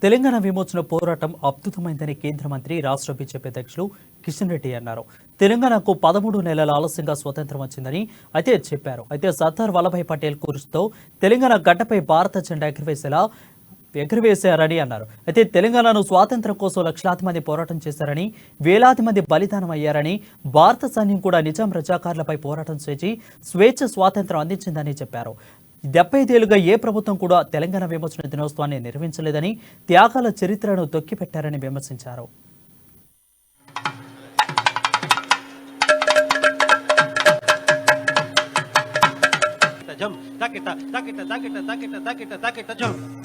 తెలంగాణ విమోచన పోరాటం అద్భుతమైందని కేంద్ర మంత్రి రాష్ట్ర బీజేపీ అధ్యక్షులు కిషన్ రెడ్డి అన్నారు. తెలంగాణకు 13 నెలల ఆలస్యంగా స్వతంత్రం వచ్చిందని అయితే చెప్పారు. అయితే సర్దార్ వల్లభాయ్ పటేల్ కృషితో తెలంగాణ గడ్డపై భారత జెండా ఎగురవేశారని అన్నారు. అయితే తెలంగాణను స్వాతంత్ర్యం కోసం లక్షలాది మంది పోరాటం చేశారని, వేలాది మంది బలిదానం అయ్యారని, భారత సైన్యం కూడా నిజాం రజాకార్లపై పోరాటం చేసి స్వేచ్ఛ స్వాతంత్రం అందించిందని చెప్పారు. 75 ఏళ్లుగా ఏ ప్రభుత్వం కూడా తెలంగాణ విమోచన దినోత్సవాన్ని నిర్వహించలేదని, త్యాగాల చరిత్రను తొక్కిపెట్టారని విమర్శించారు. jump, takita, takita, takita, takita, takita, takita, jump.